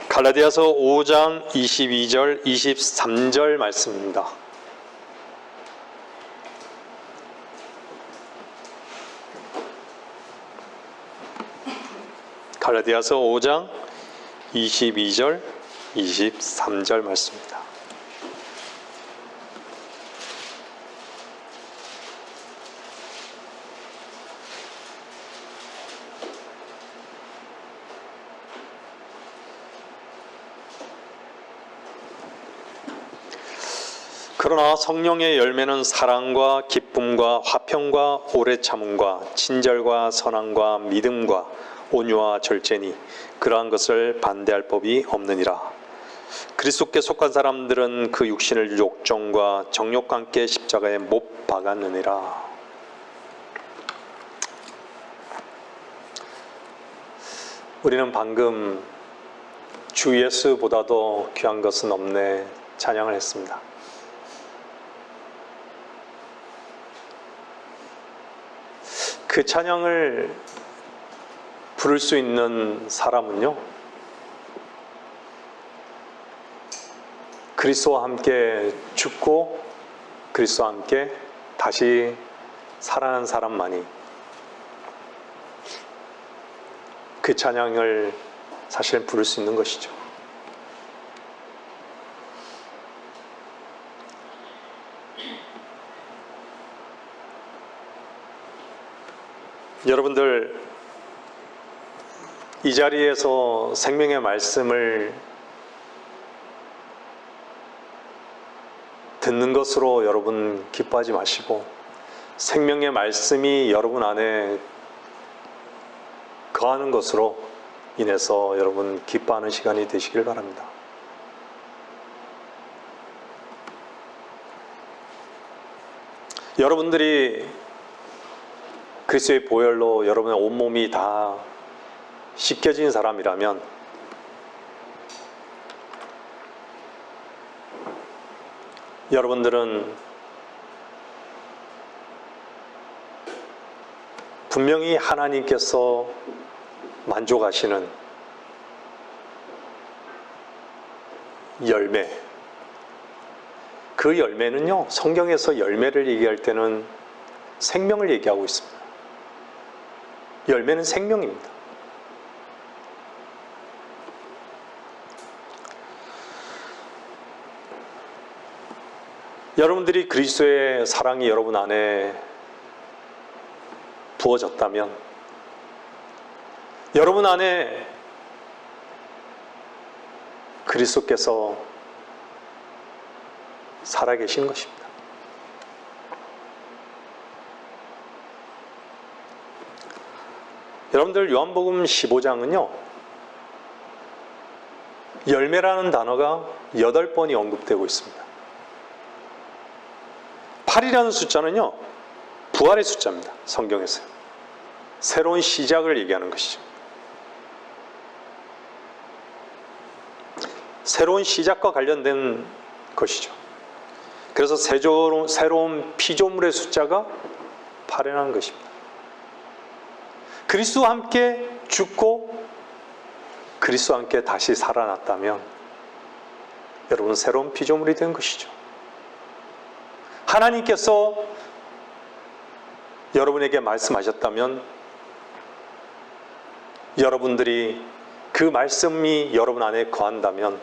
갈라디아서 5장 22절, 23절 말씀입니다. 갈라디아서 5장 22절, 23절 말씀입니다. 그러나 성령의 열매는 사랑과 기쁨과 화평과 오래 참음과 친절과 선함과 믿음과 온유와 절제니 그러한 것을 반대할 법이 없느니라. 그리스도께 속한 사람들은 그 육신을 욕정과 정욕과 함께 십자가에 못 박았느니라. 우리는 방금 주 예수보다도 귀한 것은 없네 찬양을 했습니다. 그 찬양을 부를 수 있는 사람은요, 그리스도와 함께 죽고 그리스도와 함께 다시 살아난 사람만이 그 찬양을 사실 부를 수 있는 것이죠. 여러분들, 이 자리에서 생명의 말씀을 듣는 것으로 여러분 기뻐하지 마시고 생명의 말씀이 여러분 안에 거하는 것으로 인해서 여러분 기뻐하는 시간이 되시길 바랍니다. 여러분들이 그리스도의 보혈로 여러분의 온몸이 다 씻겨진 사람이라면 여러분들은 분명히 하나님께서 만족하시는 열매, 그 열매는요, 성경에서 열매를 얘기할 때는 생명을 얘기하고 있습니다. 열매는 생명입니다. 여러분들이 그리스도의 사랑이 여러분 안에 부어졌다면 여러분 안에 그리스도께서 살아계신 것입니다. 여러분들 요한복음 15장은요, 열매라는 단어가 8번이 언급되고 있습니다. 8이라는 숫자는요, 부활의 숫자입니다. 성경에서요. 새로운 시작을 얘기하는 것이죠. 새로운 시작과 관련된 것이죠. 그래서 새로운 피조물의 숫자가 8이라는 것입니다. 그리스도와 함께 죽고 그리스도와 함께 다시 살아났다면 여러분 새로운 피조물이 된 것이죠. 하나님께서 여러분에게 말씀하셨다면 여러분들이 그 말씀이 여러분 안에 거한다면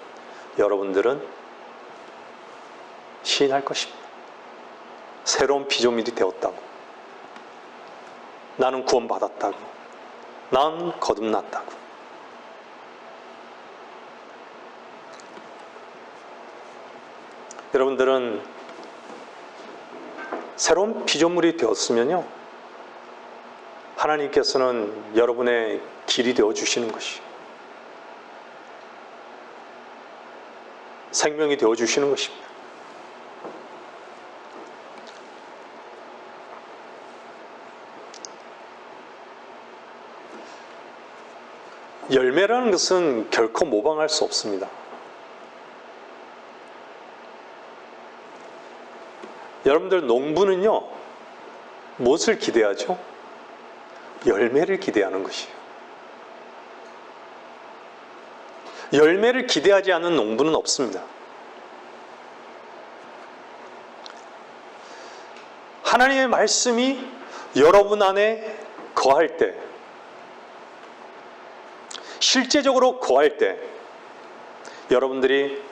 여러분들은 시인할 것입니다. 새로운 피조물이 되었다고, 나는 구원받았다고, 난 거듭났다고. 여러분들은 새로운 피조물이 되었으면요, 하나님께서는 여러분의 길이 되어 주시는 것이에요. 생명이 되어 주시는 것입니다. 열매라는 것은 결코 모방할 수 없습니다. 여러분들 농부는요, 무엇을 기대하죠? 열매를 기대하는 것이에요. 열매를 기대하지 않는 농부는 없습니다. 하나님의 말씀이 여러분 안에 거할 때, 실제적으로 거할 때, 여러분들이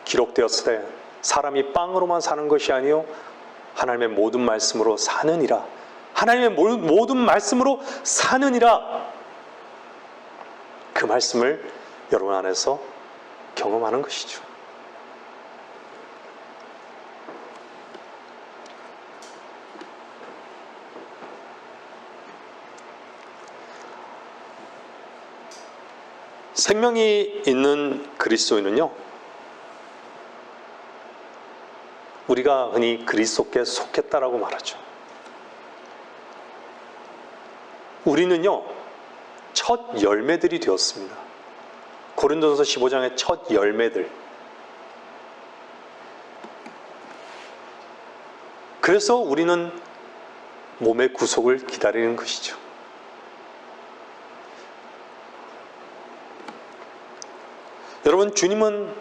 기록되었을 때 사람이 빵으로만 사는 것이 아니요 하나님의 모든 말씀으로 사느니라. 하나님의 모든 말씀으로 사느니라. 그 말씀을 여러분 안에서 경험하는 것이죠. 생명이 있는 그리스도인은요, 우리가 흔히 그리스도께 속했다라고 말하죠. 우리는요, 첫 열매들이 되었습니다. 고린도전서 15장의 첫 열매들. 그래서 우리는 몸의 구속을 기다리는 것이죠. 여러분, 주님은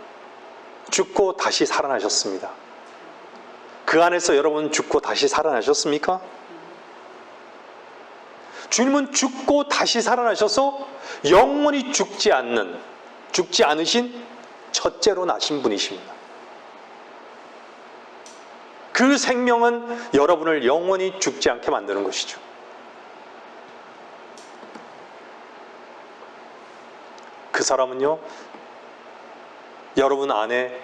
죽고 다시 살아나셨습니다. 그 안에서 여러분 죽고 다시 살아나셨습니까? 주님은 죽고 다시 살아나셔서 영원히 죽지 않으신 첫째로 나신 분이십니다. 그 생명은 여러분을 영원히 죽지 않게 만드는 것이죠. 그 사람은요, 여러분 안에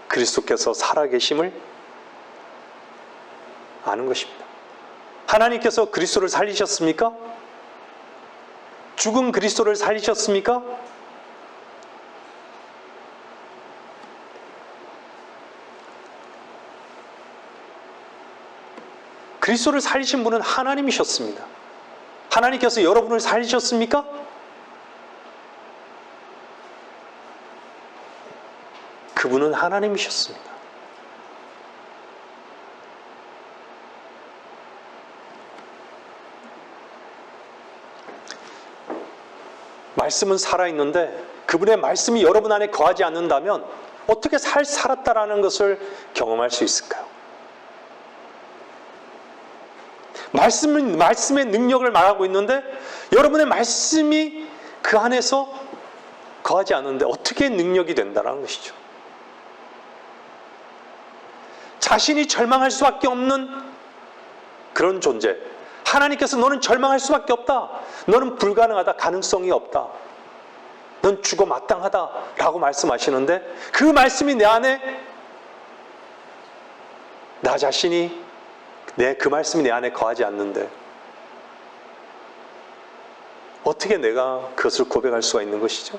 그리스도께서 살아계심을 아는 것입니다. 하나님께서 그리스도를 살리셨습니까? 죽은 그리스도를 살리셨습니까? 그리스도를 살리신 분은 하나님이셨습니다. 하나님께서 여러분을 살리셨습니까? 그분은 하나님이셨습니다. 말씀은 살아있는데 그분의 말씀이 여러분 안에 거하지 않는다면 어떻게 살았다라는 것을 경험할 수 있을까요? 말씀의 능력을 말하고 있는데 여러분의 말씀이 그 안에서 거하지 않는데 어떻게 능력이 된다는 것이죠. 자신이 절망할 수밖에 없는 그런 존재. 하나님께서 너는 절망할 수밖에 없다. 너는 불가능하다. 가능성이 없다. 넌 죽어 마땅하다. 라고 말씀하시는데 그 말씀이 내 안에 나 자신이 그 말씀이 내 안에 거하지 않는데 어떻게 내가 그것을 고백할 수가 있는 것이죠?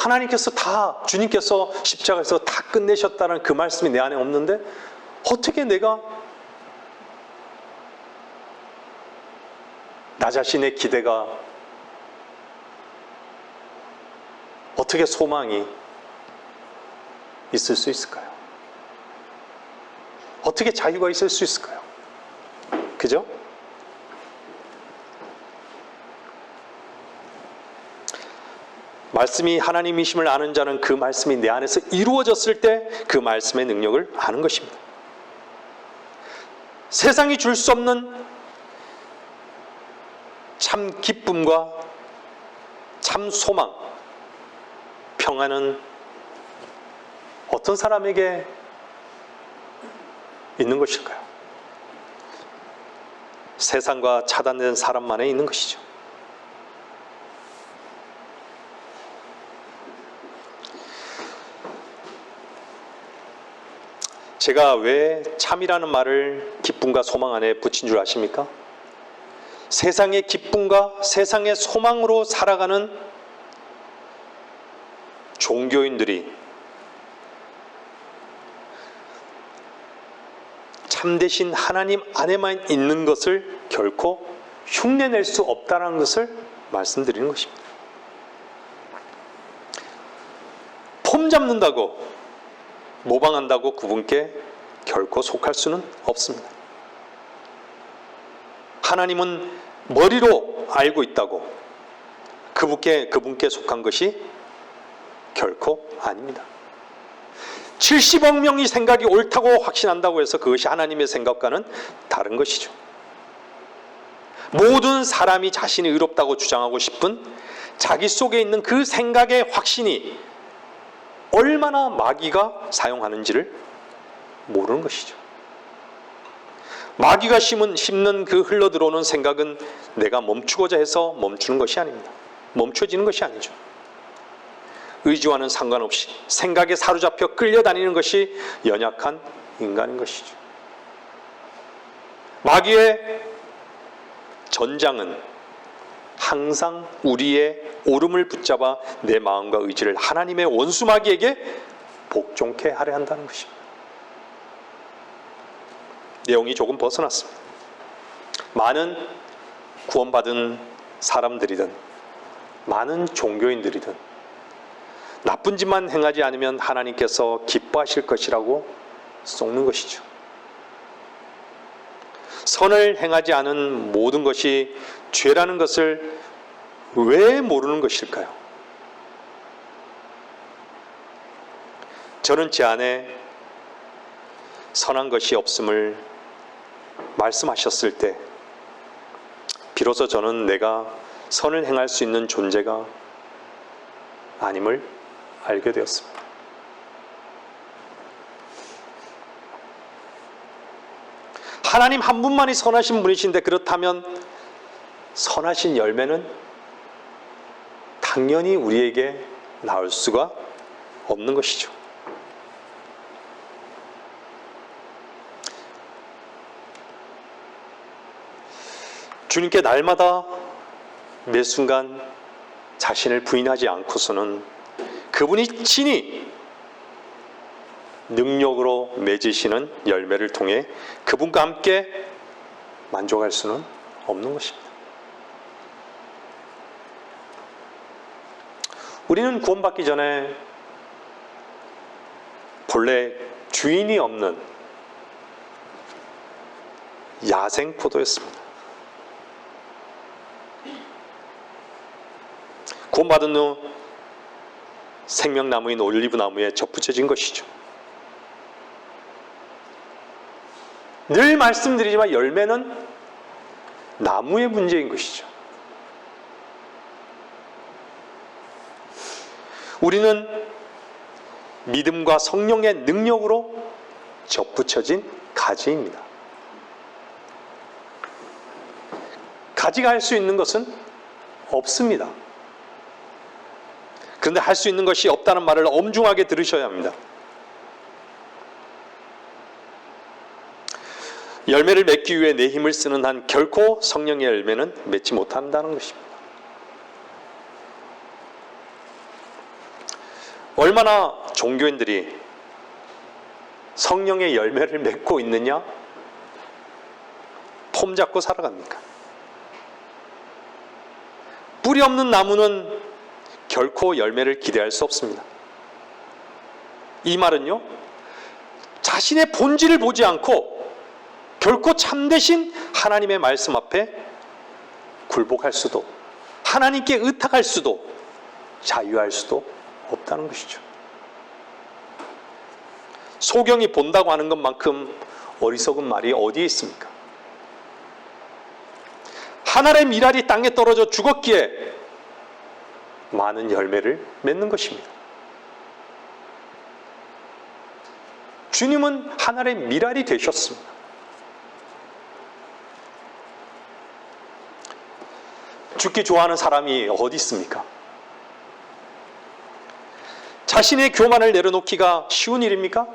하나님께서 주님께서 십자가에서 다 끝내셨다는 그 말씀이 내 안에 없는데 어떻게 내가 나 자신의 기대가 어떻게 소망이 있을 수 있을까요? 어떻게 자유가 있을 수 있을까요? 그죠? 말씀이 하나님이심을 아는 자는 그 말씀이 내 안에서 이루어졌을 때 그 말씀의 능력을 아는 것입니다. 세상이 줄 수 없는 참 기쁨과 참 소망, 평안은 어떤 사람에게 있는 것일까요? 세상과 차단된 사람만에 있는 것이죠. 제가 왜 참이라는 말을 기쁨과 소망 안에 붙인 줄 아십니까? 세상의 기쁨과 세상의 소망으로 살아가는 종교인들이 참되신 하나님 안에만 있는 것을 결코 흉내낼 수 없다는 것을 말씀드리는 것입니다. 폼 잡는다고 모방한다고 그분께 결코 속할 수는 없습니다. 하나님은 머리로 알고 있다고 그분께 속한 것이 결코 아닙니다. 70억 명이 생각이 옳다고 확신한다고 해서 그것이 하나님의 생각과는 다른 것이죠. 모든 사람이 자신이 의롭다고 주장하고 싶은 자기 속에 있는 그 생각의 확신이 얼마나 마귀가 사용하는지를 모르는 것이죠. 마귀가 심는 그 흘러들어오는 생각은 내가 멈추고자 해서 멈추는 것이 아닙니다. 멈춰지는 것이 아니죠. 의지와는 상관없이 생각에 사로잡혀 끌려다니는 것이 연약한 인간인 것이죠. 마귀의 전장은 항상 우리의 오름을 붙잡아 내 마음과 의지를 하나님의 원수 마귀에게 복종케 하려 한다는 것입니다. 내용이 조금 벗어났습니다. 많은 구원받은 사람들이든 많은 종교인들이든 나쁜 짓만 행하지 않으면 하나님께서 기뻐하실 것이라고 속는 것이죠. 선을 행하지 않은 모든 것이 죄라는 것을 왜 모르는 것일까요? 저는 제 안에 선한 것이 없음을 말씀하셨을 때 비로소 저는 내가 선을 행할 수 있는 존재가 아님을 알게 되었습니다. 하나님 한 분만이 선하신 분이신데 그렇다면 선하신 열매는 당연히 우리에게 나올 수가 없는 것이죠. 주님께 날마다 매 순간 자신을 부인하지 않고서는 그분이 친히 능력으로 맺으시는 열매를 통해 그분과 함께 만족할 수는 없는 것입니다. 우리는 구원받기 전에 본래 주인이 없는 야생 포도였습니다. 구원받은 후 생명나무인 올리브나무에 접붙여진 것이죠. 늘 말씀드리지만 열매는 나무의 문제인 것이죠. 우리는 믿음과 성령의 능력으로 접붙여진 가지입니다. 가지가 할 수 있는 것은 없습니다. 그런데 할 수 있는 것이 없다는 말을 엄중하게 들으셔야 합니다. 열매를 맺기 위해 내 힘을 쓰는 한 결코 성령의 열매는 맺지 못한다는 것입니다. 얼마나 종교인들이 성령의 열매를 맺고 있느냐? 폼 잡고 살아갑니까? 뿌리 없는 나무는 결코 열매를 기대할 수 없습니다. 이 말은요, 자신의 본질을 보지 않고 결코 참되신 하나님의 말씀 앞에 굴복할 수도, 하나님께 의탁할 수도, 자유할 수도 없다는 것이죠. 소경이 본다고 하는 것만큼 어리석은 말이 어디에 있습니까? 하늘의 밀알이 땅에 떨어져 죽었기에 많은 열매를 맺는 것입니다. 주님은 하늘의 밀알이 되셨습니다. 죽기 좋아하는 사람이 어디 있습니까? 자신의 교만을 내려놓기가 쉬운 일입니까?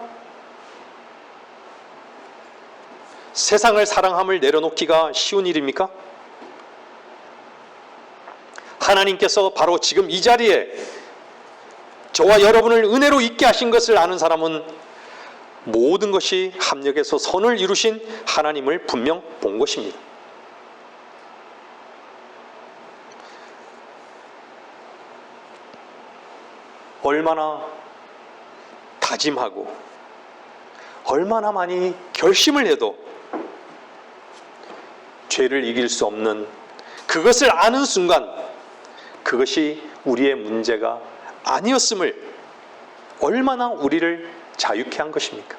세상을 사랑함을 내려놓기가 쉬운 일입니까? 하나님께서 바로 지금 이 자리에 저와 여러분을 은혜로 있게 하신 것을 아는 사람은 모든 것이 합력해서 선을 이루신 하나님을 분명 본 것입니다. 얼마나 다짐하고 얼마나 많이 결심을 해도 죄를 이길 수 없는 그것을 아는 순간 그것이 우리의 문제가 아니었음을 얼마나 우리를 자유케 한 것입니까?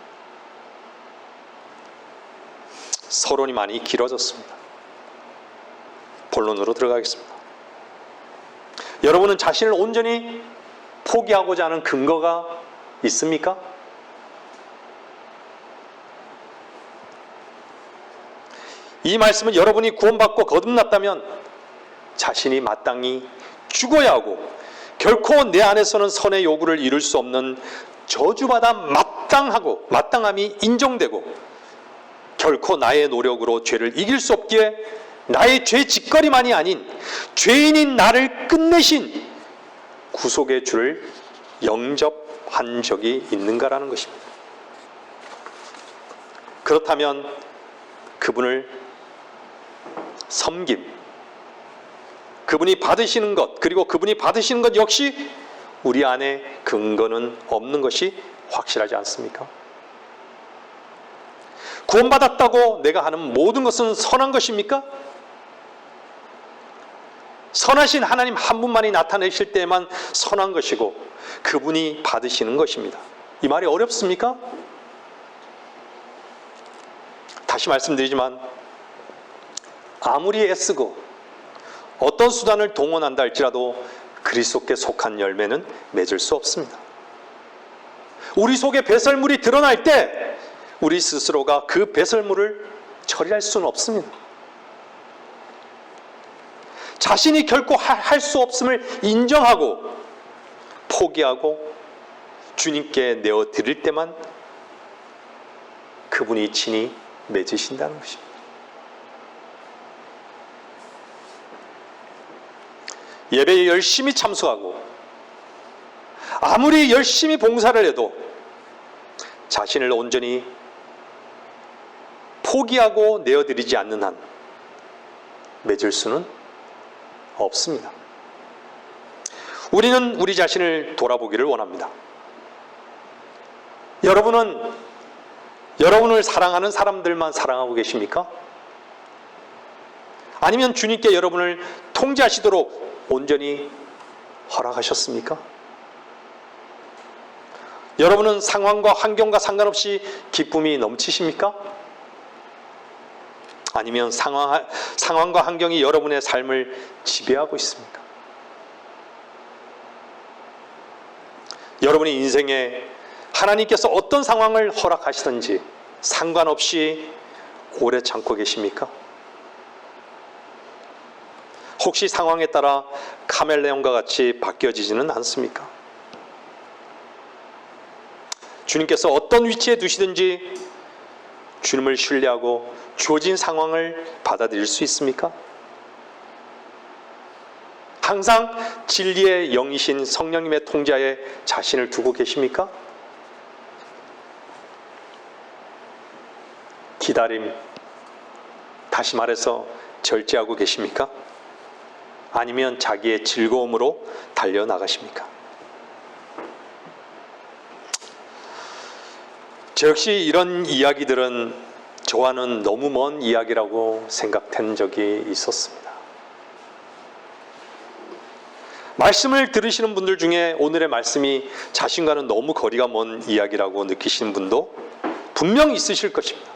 서론이 많이 길어졌습니다. 본론으로 들어가겠습니다. 여러분은 자신을 온전히 포기하고자 하는 근거가 있습니까? 이 말씀은 여러분이 구원받고 거듭났다면 자신이 마땅히 죽어야 하고 결코 내 안에서는 선의 요구를 이룰 수 없는 저주받아 마땅함이 인정되고 결코 나의 노력으로 죄를 이길 수 없기에 나의 죄 짓거리만이 아닌 죄인인 나를 끝내신 구속의 주를 영접한 적이 있는가라는 것입니다. 그렇다면 그분을 섬김, 그분이 받으시는 것, 그리고 그분이 받으시는 것 역시 우리 안에 근거는 없는 것이 확실하지 않습니까? 구원받았다고 내가 하는 모든 것은 선한 것입니까? 선하신 하나님 한 분만이 나타내실 때에만 선한 것이고 그분이 받으시는 것입니다. 이 말이 어렵습니까? 다시 말씀드리지만 아무리 애쓰고 어떤 수단을 동원한다 할지라도 그리스도께 속한 열매는 맺을 수 없습니다. 우리 속에 배설물이 드러날 때 우리 스스로가 그 배설물을 처리할 수는 없습니다. 자신이 결코 할 수 없음을 인정하고 포기하고 주님께 내어드릴 때만 그분이 친히 맺으신다는 것입니다. 예배에 열심히 참석하고 아무리 열심히 봉사를 해도 자신을 온전히 포기하고 내어드리지 않는 한 맺을 수는 없습니다. 우리는 우리 자신을 돌아보기를 원합니다. 여러분은 여러분을 사랑하는 사람들만 사랑하고 계십니까? 아니면 주님께 여러분을 통제하시도록 온전히 허락하셨습니까? 여러분은 상황과 환경과 상관없이 기쁨이 넘치십니까? 아니면 상황과 환경이 여러분의 삶을 지배하고 있습니까? 여러분의 인생에 하나님께서 어떤 상황을 허락하시든지 상관없이 오래 참고 계십니까? 혹시 상황에 따라 카멜레온과 같이 바뀌어지지는 않습니까? 주님께서 어떤 위치에 두시든지 주님을 신뢰하고 주어진 상황을 받아들일 수 있습니까? 항상 진리의 영이신 성령님의 통제하에 자신을 두고 계십니까? 기다림, 다시 말해서 절제하고 계십니까? 아니면 자기의 즐거움으로 달려나가십니까? 저 역시 이런 이야기들은 저와는 너무 먼 이야기라고 생각된 적이 있었습니다. 말씀을 들으시는 분들 중에 오늘의 말씀이 자신과는 너무 거리가 먼 이야기라고 느끼시는 분도 분명 있으실 것입니다.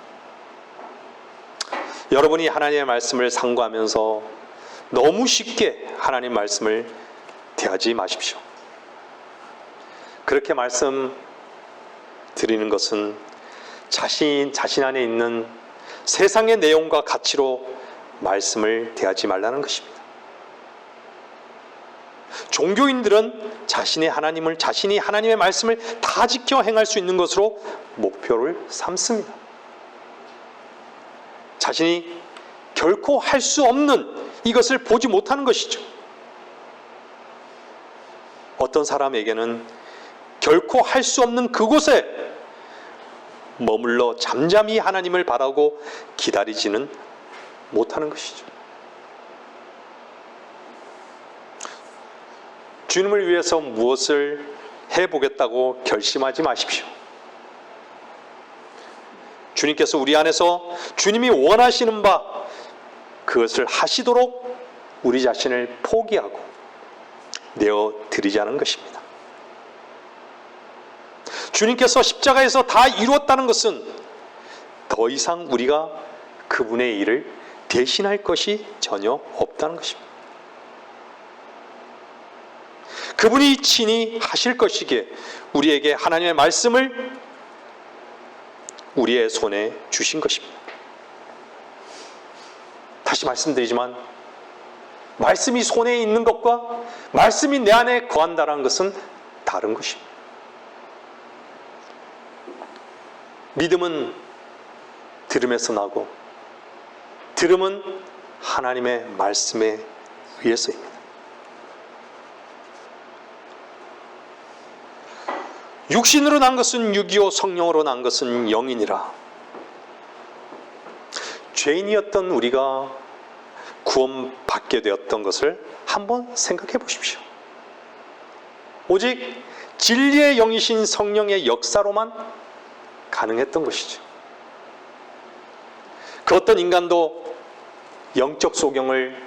여러분이 하나님의 말씀을 상고하면서 너무 쉽게 하나님 말씀을 대하지 마십시오. 그렇게 말씀 드리는 것은 자신 안에 있는 세상의 내용과 가치로 말씀을 대하지 말라는 것입니다. 종교인들은 자신이 하나님의 말씀을 다 지켜 행할 수 있는 것으로 목표를 삼습니다. 자신이 결코 할 수 없는 이것을 보지 못하는 것이죠. 어떤 사람에게는 결코 할 수 없는 그곳에 머물러 잠잠히 하나님을 바라고 기다리지는 못하는 것이죠. 주님을 위해서 무엇을 해보겠다고 결심하지 마십시오. 주님께서 우리 안에서 주님이 원하시는 바 그것을 하시도록 우리 자신을 포기하고 내어드리자는 것입니다. 주님께서 십자가에서 다 이루었다는 것은 더 이상 우리가 그분의 일을 대신할 것이 전혀 없다는 것입니다. 그분이 친히 하실 것이기에 우리에게 하나님의 말씀을 우리의 손에 주신 것입니다. 다시 말씀드리지만 말씀이 손에 있는 것과 말씀이 내 안에 거한다는 것은 다른 것입니다. 믿음은 들음에서 나고 들음은 하나님의 말씀에 의해서입니다. 육신으로 난 것은 육이요 성령으로 난 것은 영이니라. 죄인이었던 우리가 구원받게 되었던 것을 한번 생각해 보십시오. 오직 진리의 영이신 성령의 역사로만 가능했던 것이죠. 그 어떤 인간도 영적 소경을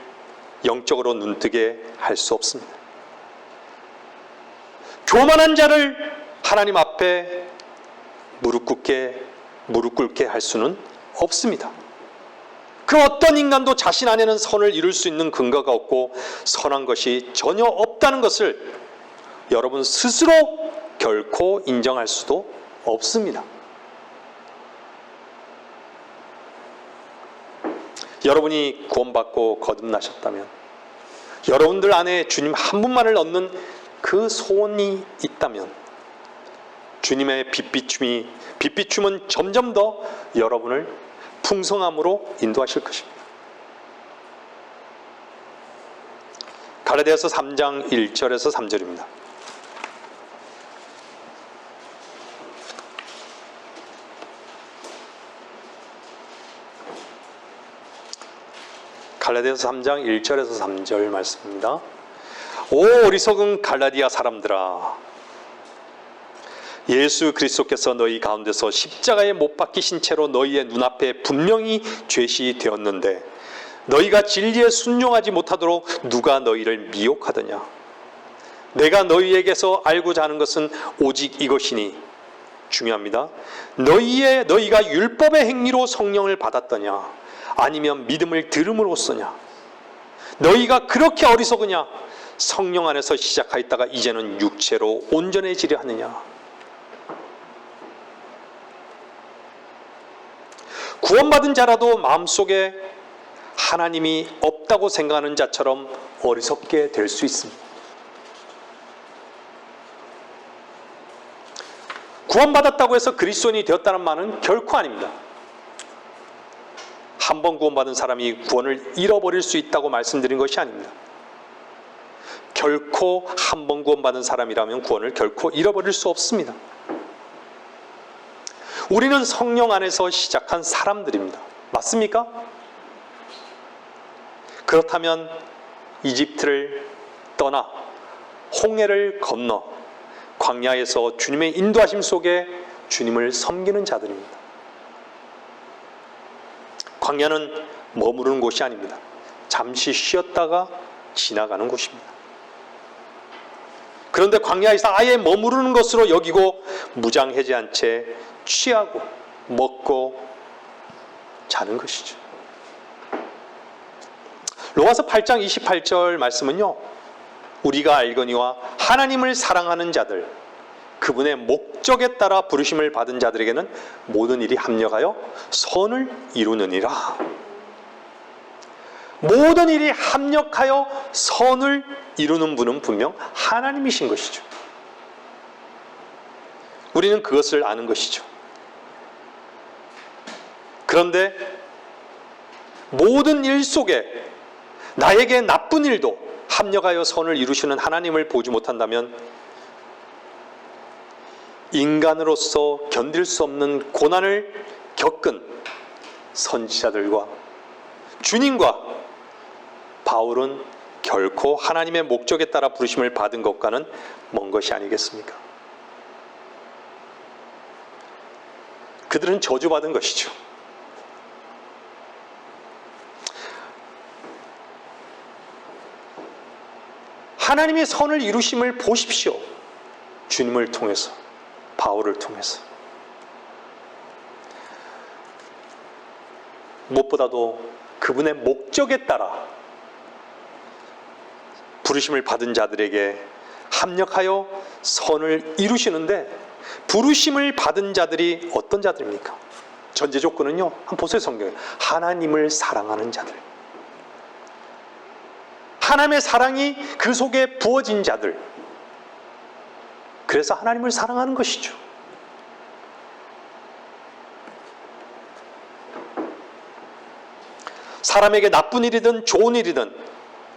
영적으로 눈뜨게 할 수 없습니다. 교만한 자를 하나님 앞에 무릎 꿇게 할 수는 없습니다. 그 어떤 인간도 자신 안에는 선을 이룰 수 있는 근거가 없고 선한 것이 전혀 없다는 것을 여러분 스스로 결코 인정할 수도 없습니다. 여러분이 구원받고 거듭나셨다면, 여러분들 안에 주님 한 분만을 얻는 그 소원이 있다면 주님의 빛비춤은 점점 더 여러분을 풍성함으로 인도하실 것입니다. 갈라디아서 3장 1절에서 3절입니다. 갈라디아서 3장 1절에서 3절 말씀입니다. 오 어리석은 갈라디아 사람들아, 예수 그리스도께서 너희 가운데서 십자가에 못 박히신 채로 너희의 눈앞에 분명히 제시되었는데 너희가 진리에 순종하지 못하도록 누가 너희를 미혹하더냐. 내가 너희에게서 알고자 하는 것은 오직 이것이니, 중요합니다, 너희가 율법의 행위로 성령을 받았더냐 아니면 믿음을 들음으로써냐. 너희가 그렇게 어리석으냐. 성령 안에서 시작하였다가 이제는 육체로 온전해지려 하느냐. 구원받은 자라도 마음속에 하나님이 없다고 생각하는 자처럼 어리석게 될 수 있습니다. 구원받았다고 해서 그리스도인이 되었다는 말은 결코 아닙니다. 한 번 구원받은 사람이 구원을 잃어버릴 수 있다고 말씀드린 것이 아닙니다. 결코 한 번 구원받은 사람이라면 구원을 결코 잃어버릴 수 없습니다. 우리는 성령 안에서 시작한 사람들입니다. 맞습니까? 그렇다면 이집트를 떠나 홍해를 건너 광야에서 주님의 인도하심 속에 주님을 섬기는 자들입니다. 광야는 머무르는 곳이 아닙니다. 잠시 쉬었다가 지나가는 곳입니다. 그런데 광야에서 아예 머무르는 것으로 여기고 무장해제한 채 취하고 먹고 자는 것이죠. 로마서 8장 28절 말씀은요, 우리가 알거니와 하나님을 사랑하는 자들, 그분의 목적에 따라 부르심을 받은 자들에게는 모든 일이 합력하여 선을 이루느니라. 모든 일이 합력하여 선을 이루는 분은 분명 하나님이신 것이죠. 우리는 그것을 아는 것이죠. 그런데 모든 일 속에 나에게 나쁜 일도 합력하여 선을 이루시는 하나님을 보지 못한다면 인간으로서 견딜 수 없는 고난을 겪은 선지자들과 주님과 바울은 결코 하나님의 목적에 따라 부르심을 받은 것과는 먼 것이 아니겠습니까? 그들은 저주받은 것이죠. 하나님의 선을 이루심을 보십시오. 주님을 통해서, 바울을 통해서. 무엇보다도 그분의 목적에 따라 부르심을 받은 자들에게 합력하여 선을 이루시는데, 부르심을 받은 자들이 어떤 자들입니까? 전제 조건은요, 한번 보세요. 성경에 하나님을 사랑하는 자들, 하나님의 사랑이 그 속에 부어진 자들, 그래서 하나님을 사랑하는 것이죠. 사람에게 나쁜 일이든 좋은 일이든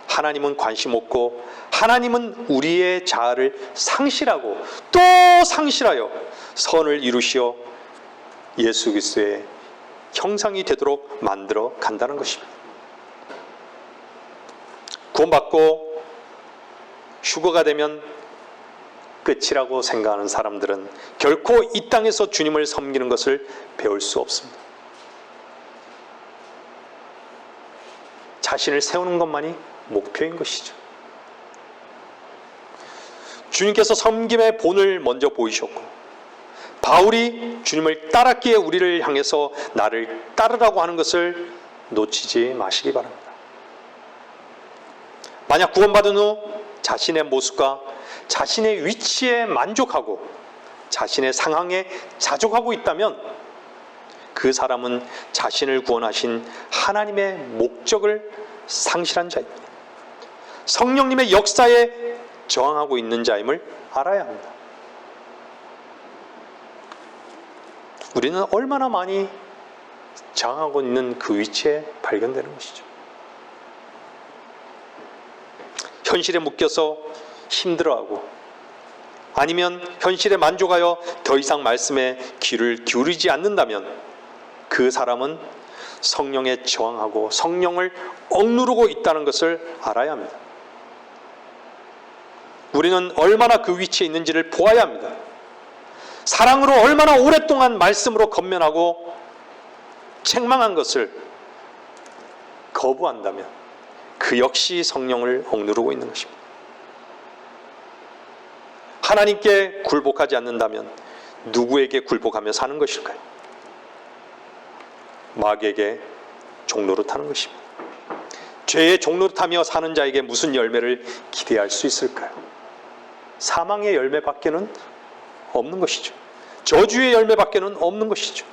하나님은 관심 없고, 하나님은 우리의 자아를 상실하고 또 상실하여 선을 이루시어 예수 그리스도의 형상이 되도록 만들어 간다는 것입니다. 구원받고 휴거가 되면 끝이라고 생각하는 사람들은 결코 이 땅에서 주님을 섬기는 것을 배울 수 없습니다. 자신을 세우는 것만이 목표인 것이죠. 주님께서 섬김의 본을 먼저 보이셨고, 바울이 주님을 따랐기에 우리를 향해서 나를 따르라고 하는 것을 놓치지 마시기 바랍니다. 만약 구원받은 후 자신의 모습과 자신의 위치에 만족하고 자신의 상황에 자족하고 있다면 그 사람은 자신을 구원하신 하나님의 목적을 상실한 자입니다. 성령님의 역사에 저항하고 있는 자임을 알아야 합니다. 우리는 얼마나 많이 저항하고 있는 그 위치에 발견되는 것이죠. 현실에 묶여서 힘들어하고, 아니면 현실에 만족하여 더 이상 말씀에 귀를 기울이지 않는다면 그 사람은 성령에 저항하고 성령을 억누르고 있다는 것을 알아야 합니다. 우리는 얼마나 그 위치에 있는지를 보아야 합니다. 사랑으로 얼마나 오랫동안 말씀으로 건면하고 책망한 것을 거부한다면 그 역시 성령을 억누르고 있는 것입니다. 하나님께 굴복하지 않는다면 누구에게 굴복하며 사는 것일까요? 마귀에게 종노릇하는 것입니다. 죄의 종노릇하며 사는 자에게 무슨 열매를 기대할 수 있을까요? 사망의 열매밖에는 없는 것이죠. 저주의 열매밖에는 없는 것이죠.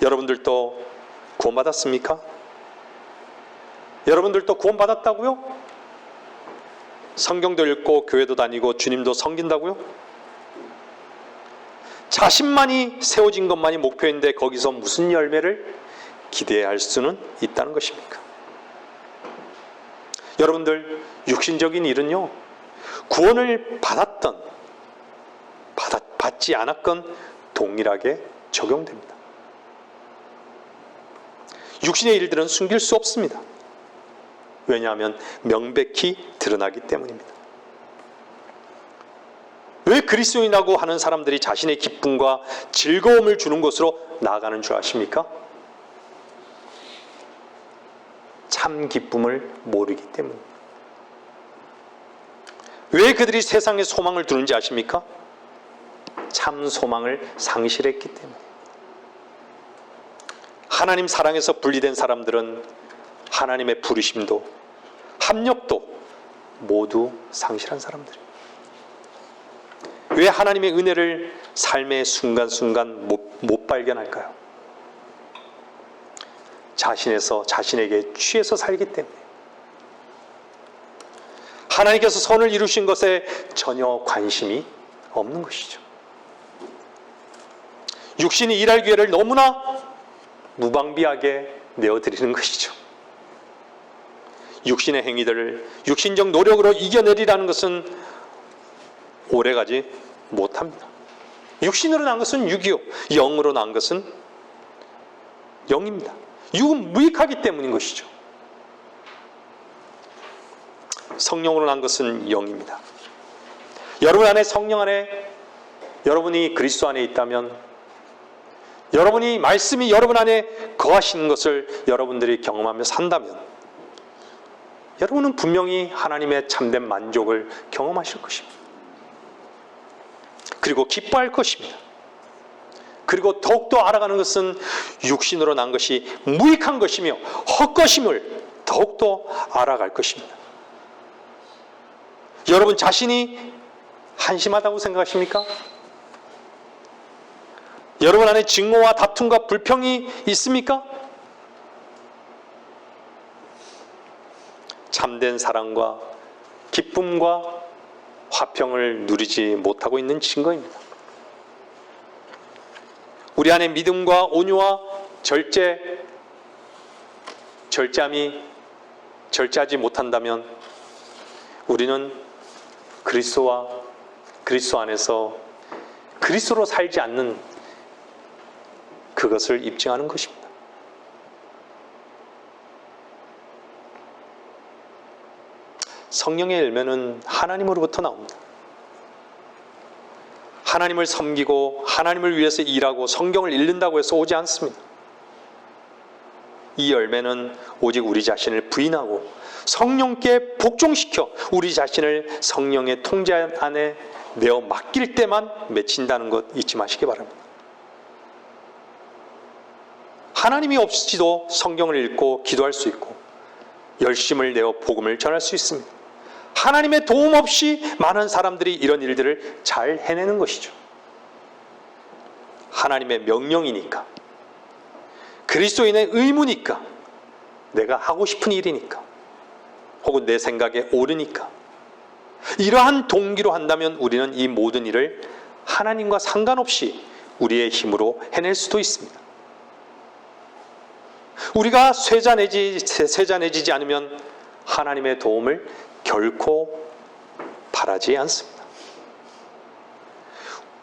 여러분들도 구원받았습니까? 여러분들도 구원받았다고요? 성경도 읽고 교회도 다니고 주님도 섬긴다고요? 자신만이 세워진 것만이 목표인데 거기서 무슨 열매를 기대할 수는 있다는 것입니까? 여러분들, 육신적인 일은요, 구원을 받았던 받지 않았건 동일하게 적용됩니다. 육신의 일들은 숨길 수 없습니다. 왜냐하면 명백히 드러나기 때문입니다. 왜 그리스도인이라고 하는 사람들이 자신의 기쁨과 즐거움을 주는 곳으로 나아가는 줄 아십니까? 참 기쁨을 모르기 때문입니다. 왜 그들이 세상에 소망을 두는지 아십니까? 참 소망을 상실했기 때문에. 하나님 사랑에서 분리된 사람들은 하나님의 부르심도 합력도 모두 상실한 사람들입니다. 왜 하나님의 은혜를 삶의 순간순간 못 발견할까요? 자신에게 취해서 살기 때문에. 하나님께서 선을 이루신 것에 전혀 관심이 없는 것이죠. 육신이 일할 기회를 너무나 무방비하게 내어드리는 것이죠. 육신의 행위들을 육신적 노력으로 이겨내리라는 것은 오래가지 못합니다. 육신으로 난 것은 육이요, 영으로 난 것은 영입니다. 육은 무익하기 때문인 것이죠. 성령으로 난 것은 영입니다. 여러분 안에, 성령 안에, 여러분이 그리스도 안에 있다면, 여러분이 말씀이 여러분 안에 거하시는 것을 여러분들이 경험하며 산다면 여러분은 분명히 하나님의 참된 만족을 경험하실 것입니다. 그리고 기뻐할 것입니다. 그리고 더욱더 알아가는 것은 육신으로 난 것이 무익한 것이며 헛것임을 더욱더 알아갈 것입니다. 여러분 자신이 한심하다고 생각하십니까? 여러분 안에 증오와 다툼과 불평이 있습니까? 참된 사랑과 기쁨과 화평을 누리지 못하고 있는 증거입니다. 우리 안에 믿음과 온유와 절제하지 못한다면 우리는 그리스도 안에서 그리스도로 살지 않는 그것을 입증하는 것입니다. 성령의 열매는 하나님으로부터 나옵니다. 하나님을 섬기고 하나님을 위해서 일하고 성경을 읽는다고 해서 오지 않습니다. 이 열매는 오직 우리 자신을 부인하고 성령께 복종시켜 우리 자신을 성령의 통제 안에 내어 맡길 때만 맺힌다는 것 잊지 마시기 바랍니다. 하나님이 없이도 성경을 읽고 기도할 수 있고 열심을 내어 복음을 전할 수 있습니다. 하나님의 도움 없이 많은 사람들이 이런 일들을 잘 해내는 것이죠. 하나님의 명령이니까, 그리스도인의 의무니까, 내가 하고 싶은 일이니까, 혹은 내 생각에 옳으니까, 이러한 동기로 한다면 우리는 이 모든 일을 하나님과 상관없이 우리의 힘으로 해낼 수도 있습니다. 우리가 쇠잔해지지 않으면 하나님의 도움을 결코 바라지 않습니다.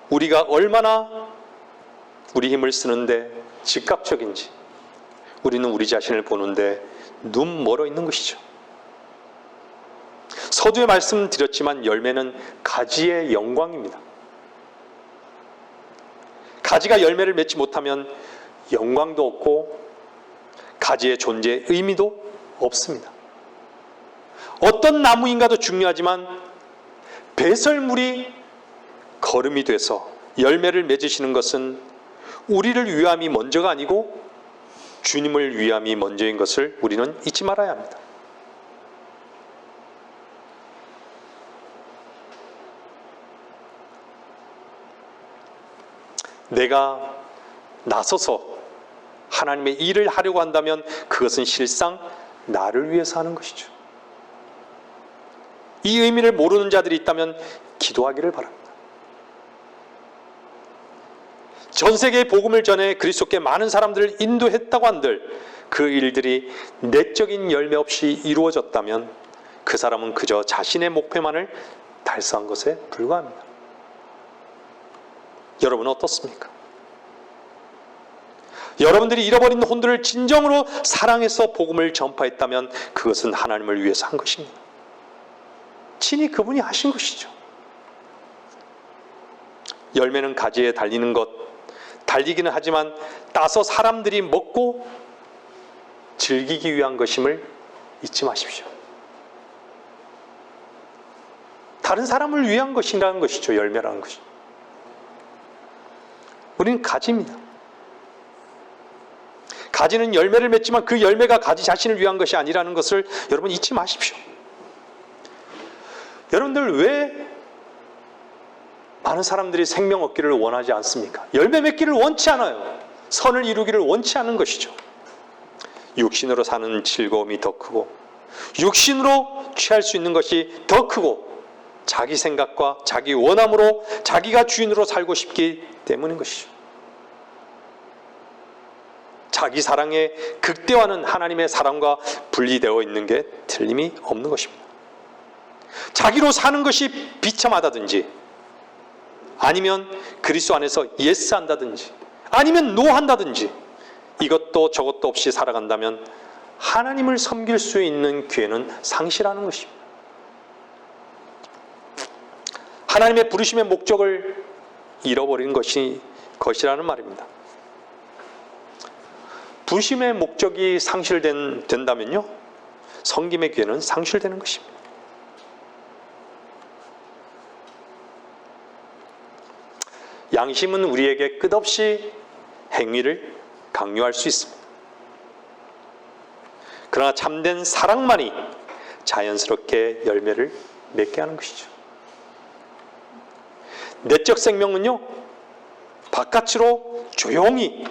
우리가 얼마나 우리 힘을 쓰는데 즉각적인지 우리는 우리 자신을 보는데 눈 멀어 있는 것이죠. 서두에 말씀드렸지만 열매는 가지의 영광입니다. 가지가 열매를 맺지 못하면 영광도 없고 가지의 존재의 의미도 없습니다. 어떤 나무인가도 중요하지만 배설물이 거름이 돼서 열매를 맺으시는 것은 우리를 위함이 먼저가 아니고 주님을 위함이 먼저인 것을 우리는 잊지 말아야 합니다. 내가 나서서 하나님의 일을 하려고 한다면 그것은 실상 나를 위해서 하는 것이죠. 이 의미를 모르는 자들이 있다면 기도하기를 바랍니다. 전 세계에 복음을 전해 그리스도께 많은 사람들을 인도했다고 한들 그 일들이 내적인 열매 없이 이루어졌다면 그 사람은 그저 자신의 목표만을 달성한 것에 불과합니다. 여러분은 어떻습니까? 여러분들이 잃어버린 혼들을 진정으로 사랑해서 복음을 전파했다면 그것은 하나님을 위해서 한 것입니다. 친히 그분이 하신 것이죠. 열매는 가지에 달리는 것, 달리기는 하지만 따서 사람들이 먹고 즐기기 위한 것임을 잊지 마십시오. 다른 사람을 위한 것이라는 것이죠. 열매라는 것이. 우리는 가지입니다. 가지는 열매를 맺지만 그 열매가 가지 자신을 위한 것이 아니라는 것을 여러분 잊지 마십시오. 여러분들 왜 많은 사람들이 생명 얻기를 원하지 않습니까? 열매 맺기를 원치 않아요. 선을 이루기를 원치 않은 것이죠. 육신으로 사는 즐거움이 더 크고 육신으로 취할 수 있는 것이 더 크고 자기 생각과 자기 원함으로 자기가 주인으로 살고 싶기 때문인 것이죠. 자기 사랑의 극대화는 하나님의 사랑과 분리되어 있는 게 틀림이 없는 것입니다. 자기로 사는 것이 비참하다든지 아니면 그리스도 안에서 예스 한다든지 아니면 노 한다든지 이것도 저것도 없이 살아간다면 하나님을 섬길 수 있는 기회는 상실하는 것입니다. 하나님의 부르심의 목적을 잃어버린 것이라는 말입니다. 부르심의 목적이 상실된다면요, 섬김의 기회는 상실되는 것입니다. 양심은 우리에게 끝없이 행위를 강요할 수 있습니다. 그러나 참된 사랑만이 자연스럽게 열매를 맺게 하는 것이죠. 내적 생명은요, 바깥으로 조용히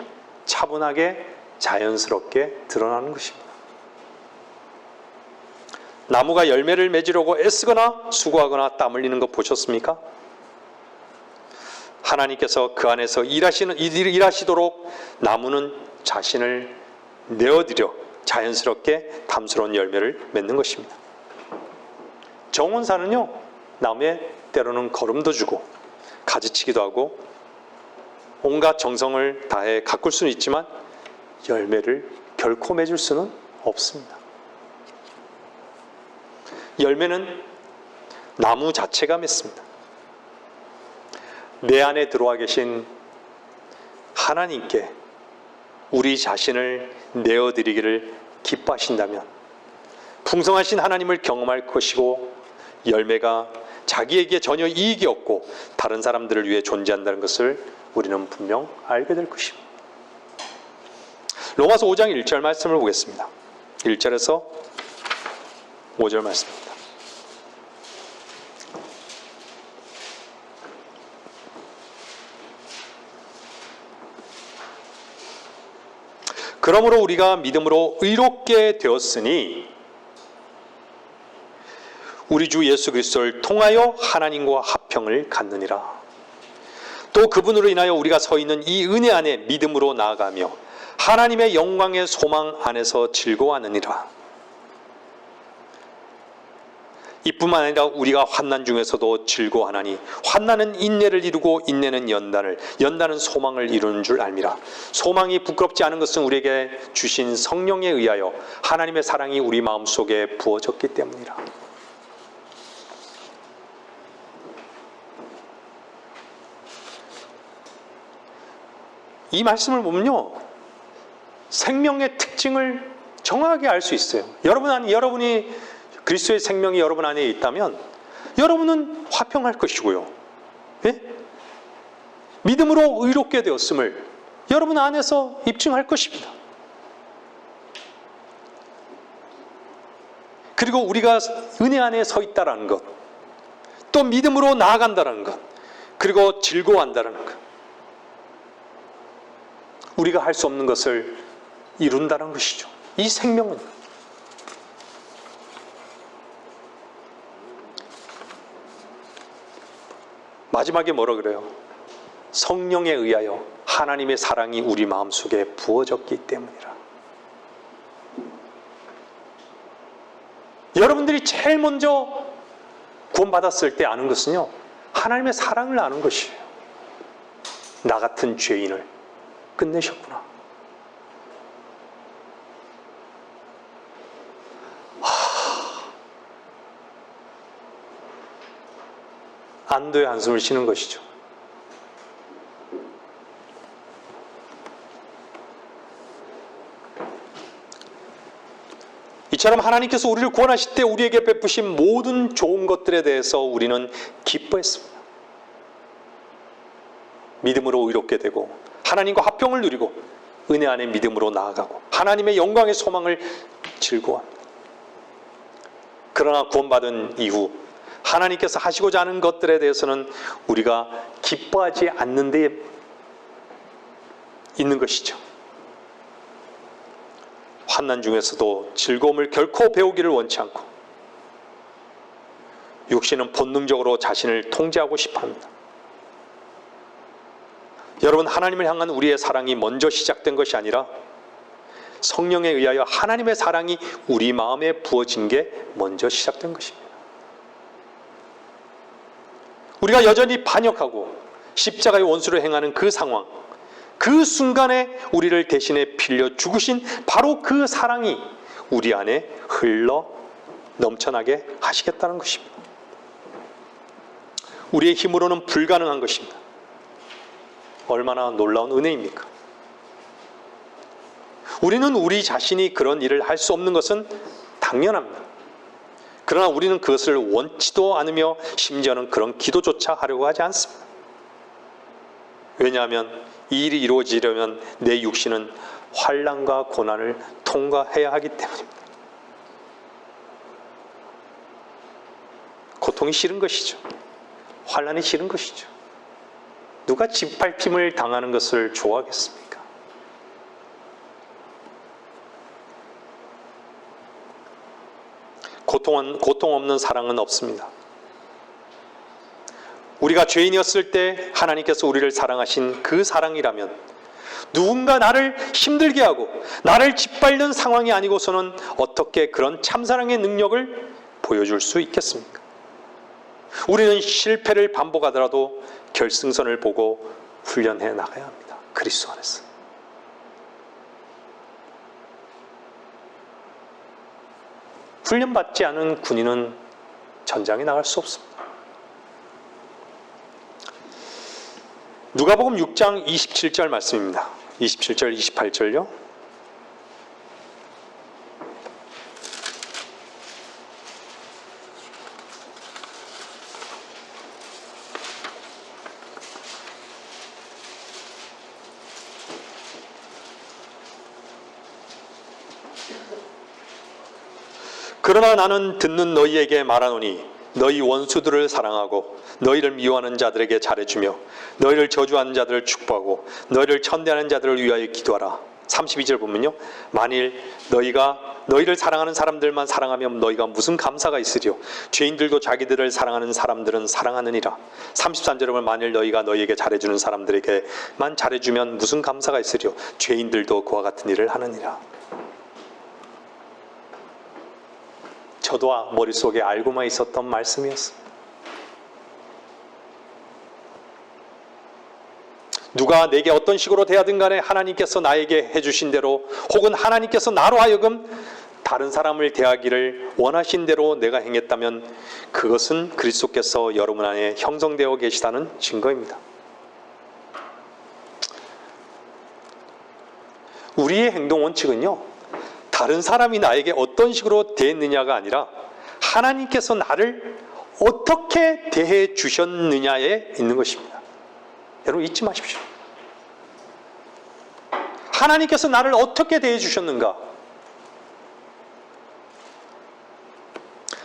차분하게 자연스럽게 드러나는 것입니다. 나무가 열매를 맺으려고 애쓰거나 수고하거나 땀 흘리는 거 보셨습니까? 하나님께서 그 안에서 일하시도록 나무는 자신을 내어드려 자연스럽게 탐스러운 열매를 맺는 것입니다. 정원사는요, 나무에 때로는 거름도 주고 가지치기도 하고 온갖 정성을 다해 가꿀 수는 있지만 열매를 결코 맺을 수는 없습니다. 열매는 나무 자체가 맺습니다. 내 안에 들어와 계신 하나님께 우리 자신을 내어드리기를 기뻐하신다면 풍성하신 하나님을 경험할 것이고 열매가 자기에게 전혀 이익이 없고 다른 사람들을 위해 존재한다는 것을 우리는 분명 알게 될 것입니다. 로마서 5장 1절 말씀을 보겠습니다. 1절에서 5절 말씀입니다. 그러므로 우리가 믿음으로 의롭게 되었으니 우리 주 예수 그리스도를 통하여 하나님과 화평을 갖느니라. 또 그분으로 인하여 우리가 서 있는 이 은혜 안에 믿음으로 나아가며 하나님의 영광의 소망 안에서 즐거워하느니라. 이뿐만 아니라 우리가 환난 중에서도 즐거워하나니 환난은 인내를 이루고 인내는 연단은 소망을 이루는 줄 알미라. 소망이 부끄럽지 않은 것은 우리에게 주신 성령에 의하여 하나님의 사랑이 우리 마음속에 부어졌기 때문이라. 이 말씀을 보면요, 생명의 특징을 정확하게 알 수 있어요. 여러분이 그리스도의 생명이 여러분 안에 있다면 여러분은 화평할 것이고요. 예? 믿음으로 의롭게 되었음을 여러분 안에서 입증할 것입니다. 그리고 우리가 은혜 안에 서 있다는 것, 또 믿음으로 나아간다는 것, 그리고 즐거워한다는 것, 우리가 할 수 없는 것을 이룬다는 것이죠. 이 생명은 마지막에 뭐라 그래요? 성령에 의하여 하나님의 사랑이 우리 마음속에 부어졌기 때문이라. 여러분들이 제일 먼저 구원받았을 때 아는 것은요, 하나님의 사랑을 아는 것이에요. 나 같은 죄인을 끝내셨구나. 안도의 한숨을 쉬는 것이죠. 이처럼 하나님께서 우리를 구원하실 때 우리에게 베푸신 모든 좋은 것들에 대해서 우리는 기뻐했습니다. 믿음으로 의롭게 되고 하나님과 화평을 누리고 은혜 안에 믿음으로 나아가고 하나님의 영광의 소망을 즐거워합니다. 그러나 구원받은 이후 하나님께서 하시고자 하는 것들에 대해서는 우리가 기뻐하지 않는 데 있는 것이죠. 환난 중에서도 즐거움을 결코 배우기를 원치 않고 육신은 본능적으로 자신을 통제하고 싶어합니다. 여러분, 하나님을 향한 우리의 사랑이 먼저 시작된 것이 아니라 성령에 의하여 하나님의 사랑이 우리 마음에 부어진 게 먼저 시작된 것입니다. 우리가 여전히 반역하고 십자가의 원수를 행하는 그 상황, 그 순간에 우리를 대신에 빌려 죽으신 바로 그 사랑이 우리 안에 흘러 넘쳐나게 하시겠다는 것입니다. 우리의 힘으로는 불가능한 것입니다. 얼마나 놀라운 은혜입니까? 우리는 우리 자신이 그런 일을 할 수 없는 것은 당연합니다. 그러나 우리는 그것을 원치도 않으며 심지어는 그런 기도조차 하려고 하지 않습니다. 왜냐하면 이 일이 이루어지려면 내 육신은 환난과 고난을 통과해야 하기 때문입니다. 고통이 싫은 것이죠. 환난이 싫은 것이죠. 누가 짓밟힘을 당하는 것을 좋아하겠습니까? 고통 없는 사랑은 없습니다. 우리가 죄인이었을 때 하나님께서 우리를 사랑하신 그 사랑이라면 누군가 나를 힘들게 하고 나를 짓밟는 상황이 아니고서는 어떻게 그런 참사랑의 능력을 보여줄 수 있겠습니까? 우리는 실패를 반복하더라도 결승선을 보고 훈련해 나가야 합니다. 그리스도 안에서. 훈련받지 않은 군인은 전장에 나갈 수 없습니다. 누가복음 6장 27절 말씀입니다. 27절, 28절요. 그러나 나는 듣는 너희에게 말하노니 너희 원수들을 사랑하고 너희를 미워하는 자들에게 잘해주며 너희를 저주하는 자들을 축복하고 너희를 천대하는 자들을 위하여 기도하라. 32절 보면요, 만일 너희가 너희를 사랑하는 사람들만 사랑하면 너희가 무슨 감사가 있으리요. 죄인들도 자기들을 사랑하는 사람들은 사랑하느니라. 33절에 보면 만일 너희가 너희에게 잘해주는 사람들에게만 잘해주면 무슨 감사가 있으리요. 죄인들도 그와 같은 일을 하느니라. 저도 머릿속에 알고만 있었던 말씀이었습니다. 누가 내게 어떤 식으로 대하든 간에 하나님께서 나에게 해주신 대로 혹은 하나님께서 나로 하여금 다른 사람을 대하기를 원하신 대로 내가 행했다면 그것은 그리스도께서 여러분 안에 형성되어 계시다는 증거입니다. 우리의 행동 원칙은요, 다른 사람이 나에게 어떤 식으로 대했느냐가 아니라 하나님께서 나를 어떻게 대해 주셨느냐에 있는 것입니다. 여러분 잊지 마십시오. 하나님께서 나를 어떻게 대해 주셨는가?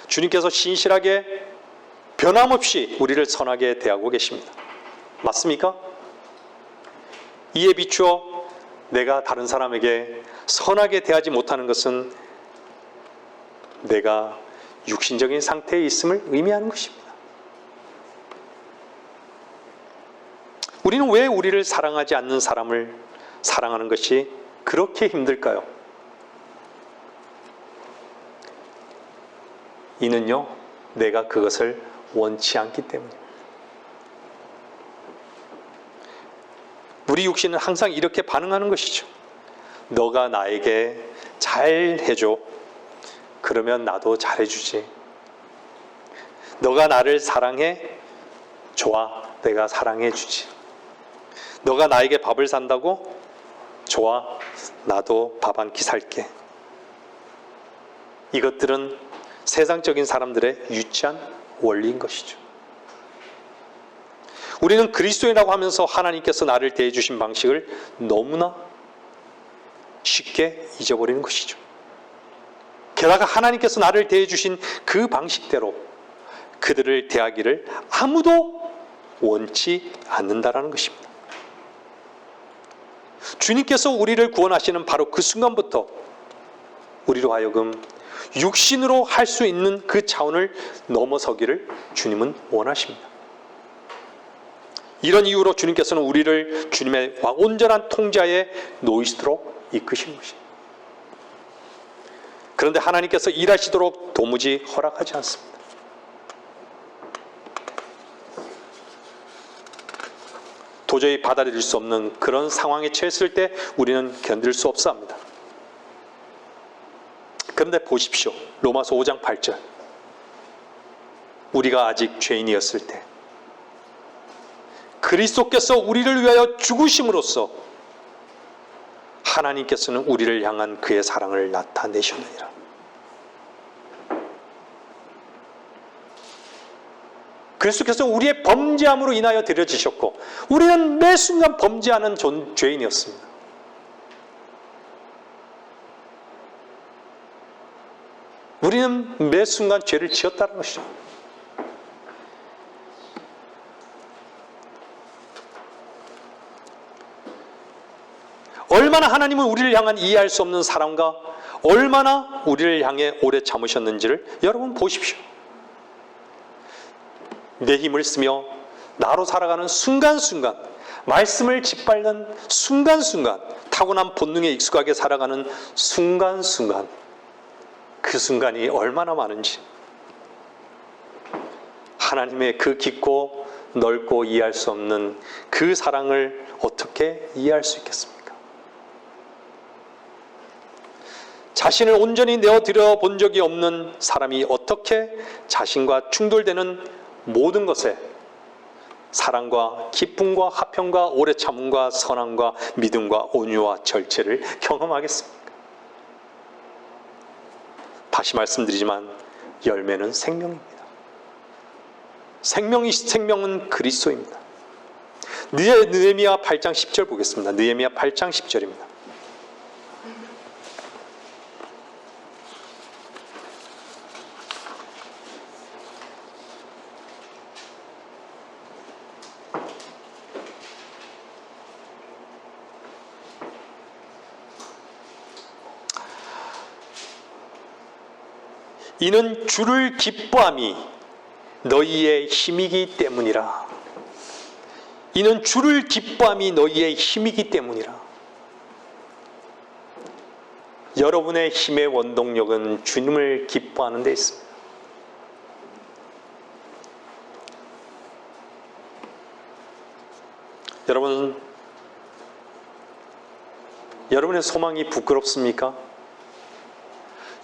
주님께서 신실하게 변함없이 우리를 선하게 대하고 계십니다. 맞습니까? 이에 비추어 내가 다른 사람에게 선하게 대하지 못하는 것은 내가 육신적인 상태에 있음을 의미하는 것입니다. 우리는 왜 우리를 사랑하지 않는 사람을 사랑하는 것이 그렇게 힘들까요? 이는요, 내가 그것을 원치 않기 때문입니다. 우리 육신은 항상 이렇게 반응하는 것이죠. 너가 나에게 잘 해줘. 그러면 나도 잘해주지. 너가 나를 사랑해? 좋아, 내가 사랑해주지. 너가 나에게 밥을 산다고? 좋아, 나도 밥 한 끼 살게. 이것들은 세상적인 사람들의 유치한 원리인 것이죠. 우리는 그리스도인이라고 하면서 하나님께서 나를 대해 주신 방식을 너무나 쉽게 잊어버리는 것이죠. 게다가 하나님께서 나를 대해 주신 그 방식대로 그들을 대하기를 아무도 원치 않는다라는 것입니다. 주님께서 우리를 구원하시는 바로 그 순간부터 우리로 하여금 육신으로 할 수 있는 그 차원을 넘어서기를 주님은 원하십니다. 이런 이유로 주님께서는 우리를 주님의 온전한 통제하에 놓이시도록 이끄신 것입니다. 그런데 하나님께서 일하시도록 도무지 허락하지 않습니다. 도저히 받아들일 수 없는 그런 상황에 처했을 때 우리는 견딜 수 없어 합니다. 그런데 보십시오. 로마서 5장 8절. 우리가 아직 죄인이었을 때 그리스도께서 우리를 위하여 죽으심으로써 하나님께서는 우리를 향한 그의 사랑을 나타내셨느니라. 그리스도께서 우리의 범죄함으로 인하여 드려지셨고 우리는 매 순간 범죄하는 죄인이었습니다. 우리는 매 순간 죄를 지었다는 것이죠. 얼마나 하나님은 우리를 향한 이해할 수 없는 사랑과 얼마나 우리를 향해 오래 참으셨는지를 여러분 보십시오. 내 힘을 쓰며 나로 살아가는 순간순간, 말씀을 짓밟는 순간순간, 타고난 본능에 익숙하게 살아가는 순간순간, 그 순간이 얼마나 많은지 하나님의 그 깊고 넓고 이해할 수 없는 그 사랑을 어떻게 이해할 수 있겠습니까? 자신을 온전히 내어드려 본 적이 없는 사람이 어떻게 자신과 충돌되는 모든 것에 사랑과 기쁨과 화평과 오래 참음과 선함과 믿음과 온유와 절제를 경험하겠습니까? 다시 말씀드리지만 열매는 생명입니다. 생명은 그리스도입니다. 느헤미야 8장 10절 보겠습니다. 느헤미야 8장 10절입니다. 이는 주를 기뻐함이 너희의 힘이기 때문이라. 이는 주를 기뻐함이 너희의 힘이기 때문이라. 여러분의 힘의 원동력은 주님을 기뻐하는 데 있습니다. 여러분의 소망이 부끄럽습니까?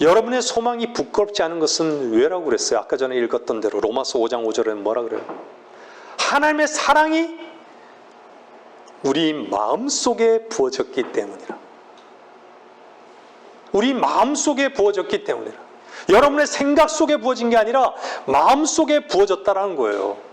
여러분의 소망이 부끄럽지 않은 것은 왜라고 그랬어요? 아까 전에 읽었던 대로 로마서 5장 5절에 뭐라 그래요? 하나님의 사랑이 우리 마음속에 부어졌기 때문이라. 우리 마음속에 부어졌기 때문이라. 여러분의 생각 속에 부어진 게 아니라 마음속에 부어졌다라는 거예요.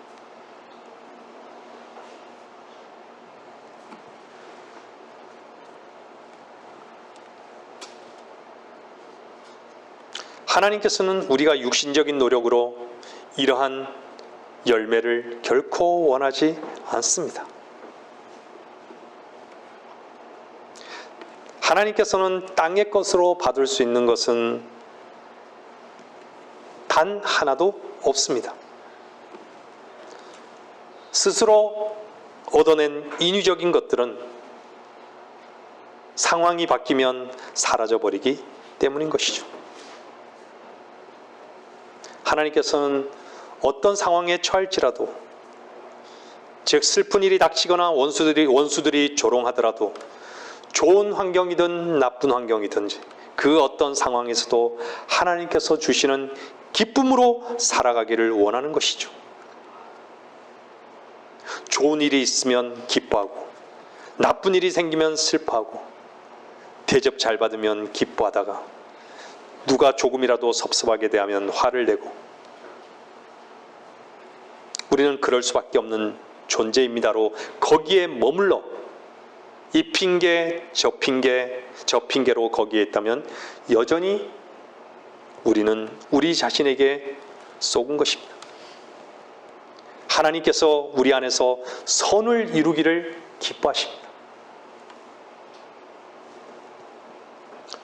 하나님께서는 우리가 육신적인 노력으로 이러한 열매를 결코 원하지 않습니다. 하나님께서는 땅의 것으로 받을 수 있는 것은 단 하나도 없습니다. 스스로 얻어낸 인위적인 것들은 상황이 바뀌면 사라져버리기 때문인 것이죠. 하나님께서는 어떤 상황에 처할지라도, 즉 슬픈 일이 닥치거나 원수들이 조롱하더라도, 좋은 환경이든 나쁜 환경이든지 그 어떤 상황에서도 하나님께서 주시는 기쁨으로 살아가기를 원하는 것이죠. 좋은 일이 있으면 기뻐하고, 나쁜 일이 생기면 슬퍼하고, 대접 잘 받으면 기뻐하다가 누가 조금이라도 섭섭하게 대하면 화를 내고, 우리는 그럴 수밖에 없는 존재입니다로 거기에 머물러 이 핑계 저 핑계로 거기에 있다면 여전히 우리는 우리 자신에게 속은 것입니다. 하나님께서 우리 안에서 선을 이루기를 기뻐하십니다.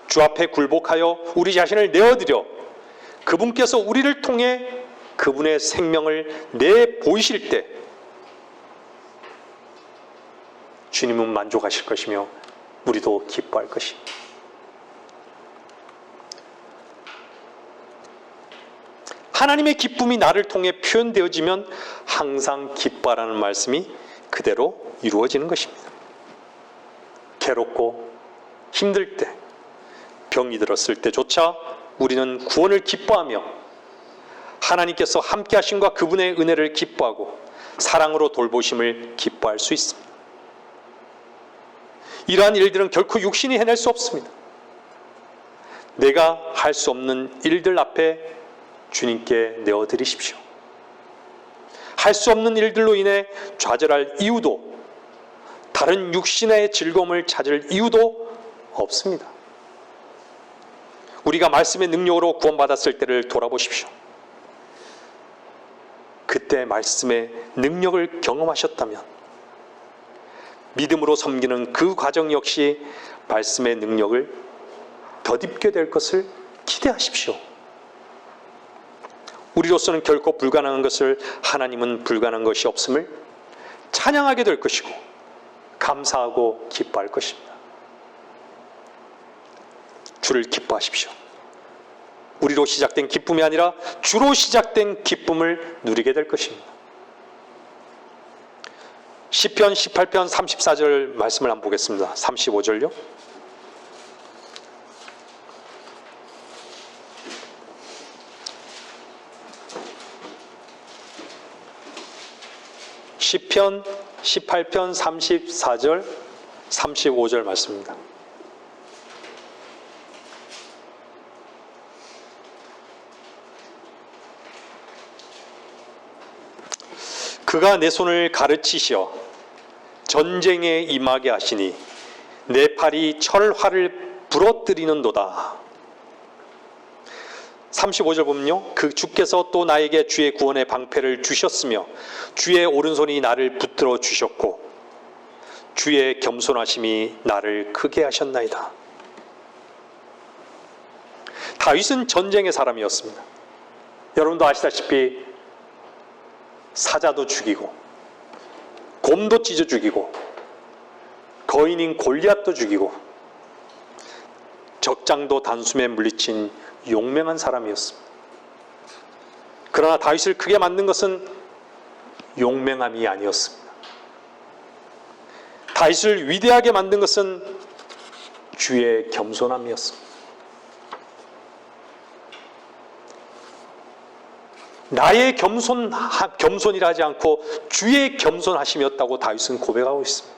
주 앞에 굴복하여 우리 자신을 내어드려 그분께서 우리를 통해 그분의 생명을 내보이실 때 주님은 만족하실 것이며 우리도 기뻐할 것입니다. 하나님의 기쁨이 나를 통해 표현되어지면 항상 기뻐하라는 말씀이 그대로 이루어지는 것입니다. 괴롭고 힘들 때, 병이 들었을 때조차 우리는 구원을 기뻐하며 하나님께서 함께 하심과 그분의 은혜를 기뻐하고 사랑으로 돌보심을 기뻐할 수 있습니다. 이러한 일들은 결코 육신이 해낼 수 없습니다. 내가 할 수 없는 일들 앞에 주님께 내어드리십시오. 할 수 없는 일들로 인해 좌절할 이유도, 다른 육신의 즐거움을 찾을 이유도 없습니다. 우리가 말씀의 능력으로 구원받았을 때를 돌아보십시오. 그때 말씀의 능력을 경험하셨다면 믿음으로 섬기는 그 과정 역시 말씀의 능력을 덧입게 될 것을 기대하십시오. 우리로서는 결코 불가능한 것을 하나님은 불가능한 것이 없음을 찬양하게 될 것이고 감사하고 기뻐할 것입니다. 주를 기뻐하십시오. 우리로 시작된 기쁨이 아니라 주로 시작된 기쁨을 누리게 될 것입니다. 시편 18편 34절 말씀을 한번 보겠습니다. 35절요. 시편 18편 34절 35절 말씀입니다. 그가 내 손을 가르치시어 전쟁에 임하게 하시니 내 팔이 철화를 부러뜨리는도다. 35절 보면요, 그 주께서 또 나에게 주의 구원의 방패를 주셨으며 주의 오른손이 나를 붙들어 주셨고 주의 겸손하심이 나를 크게 하셨나이다. 다윗은 전쟁의 사람이었습니다. 여러분도 아시다시피 사자도 죽이고 곰도 찢어 죽이고 거인인 골리앗도 죽이고 적장도 단숨에 물리친 용맹한 사람이었습니다. 그러나 다윗을 크게 만든 것은 용맹함이 아니었습니다. 다윗을 위대하게 만든 것은 주의 겸손함이었습니다. 나의 겸손이라 하지 않고 주의 겸손하심이었다고 다윗은 고백하고 있습니다.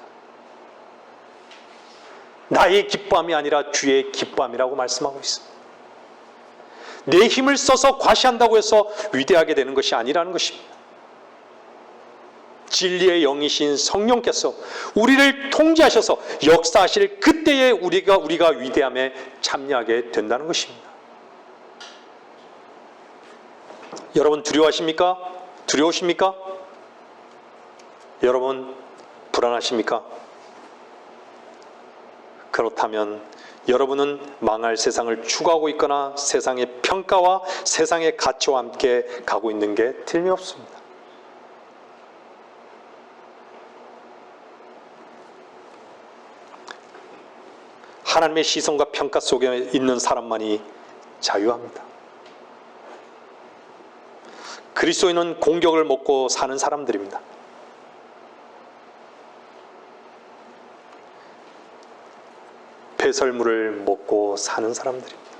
나의 기뻐함이 아니라 주의 기뻐함이라고 말씀하고 있습니다. 내 힘을 써서 과시한다고 해서 위대하게 되는 것이 아니라는 것입니다. 진리의 영이신 성령께서 우리를 통제하셔서 역사하실 그때에 우리가 위대함에 참여하게 된다는 것입니다. 여러분 두려워하십니까? 두려우십니까? 여러분 불안하십니까? 그렇다면 여러분은 망할 세상을 추구하고 있거나 세상의 평가와 세상의 가치와 함께 가고 있는 게 틀림없습니다. 하나님의 시선과 평가 속에 있는 사람만이 자유합니다. 그리스도인은 공격을 먹고 사는 사람들입니다. 배설물을 먹고 사는 사람들입니다.